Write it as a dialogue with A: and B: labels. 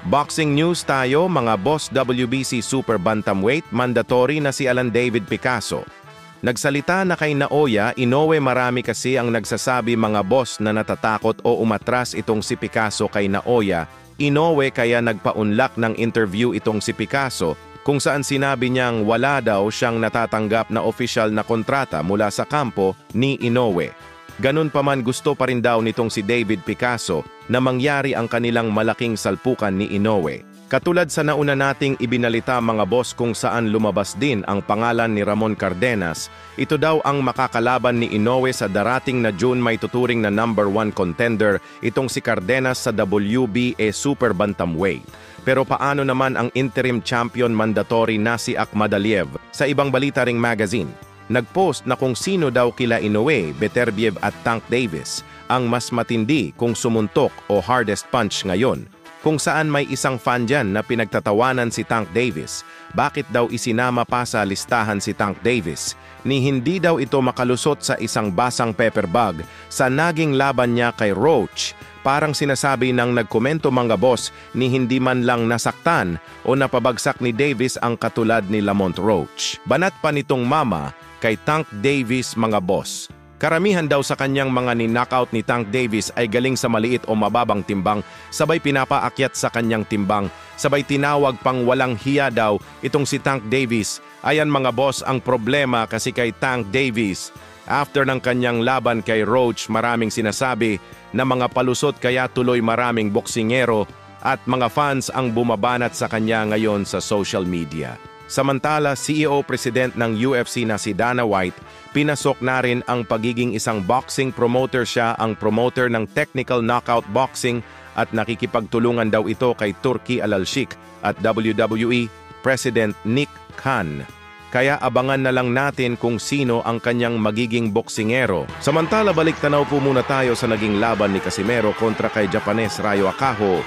A: Boxing news tayo mga boss. WBC Super Bantamweight, mandatory na si Alan David Picasso. Nagsalita na kay Naoya, Inoue. Marami kasi ang nagsasabi mga boss na natatakot o umatras itong si Picasso kay Naoya Inoue, kaya nagpaunlak ng interview itong si Picasso kung saan sinabi niyang wala daw siyang natatanggap na opisyal na kontrata mula sa kampo ni Inoue. Ganun pa man, gusto pa rin daw nitong si David Picasso na mangyari ang kanilang malaking salpukan ni Inoue. Katulad sa nauna nating ibinalita mga boss kung saan lumabas din ang pangalan ni Ramon Cardenas, ito daw ang makakalaban ni Inoue sa darating na June. May tuturing na number 1 contender itong si Cardenas sa WBA Super Bantamweight. Pero paano naman ang interim champion mandatory na si Akhmadaliev? Sa ibang balita ring magazine, nagpost na kung sino daw kila Inoue, Beterbiev at Tank Davis ang mas matindi kung sumuntok o hardest punch ngayon. Kung saan may isang fan dyan na pinagtatawanan si Tank Davis. Bakit daw isinama pa sa listahan si Tank Davis? Ni hindi daw ito makalusot sa isang basang pepper bag sa naging laban niya kay Roach. Parang sinasabi ng nagkomento mga boss ni hindi man lang nasaktan o napabagsak ni Davis ang katulad ni Lamont Roach. Banat pa nitong mama kay Tank Davis mga boss. Karamihan daw sa kanyang mga ni-knockout ni Tank Davis ay galing sa maliit o mababang timbang, sabay pinapaakyat sa kanyang timbang, sabay tinawag pang walang hiya daw itong si Tank Davis. Ayan mga boss ang problema kasi kay Tank Davis. After ng kanyang laban kay Roach, maraming sinasabi na mga palusot kaya tuloy maraming boksingero at mga fans ang bumabanat sa kanya ngayon sa social media. Samantala, CEO President ng UFC na si Dana White, pinasok na rin ang pagiging isang boxing promoter. Siya ang promoter ng technical knockout boxing at nakikipagtulungan daw ito kay Turki Al-Sheikh at WWE President Nick Khan. Kaya abangan na lang natin kung sino ang kanyang magiging boksingero. Samantala, balik tanaw po muna tayo sa naging laban ni Casimero kontra kay Japanes Ryo Akaho.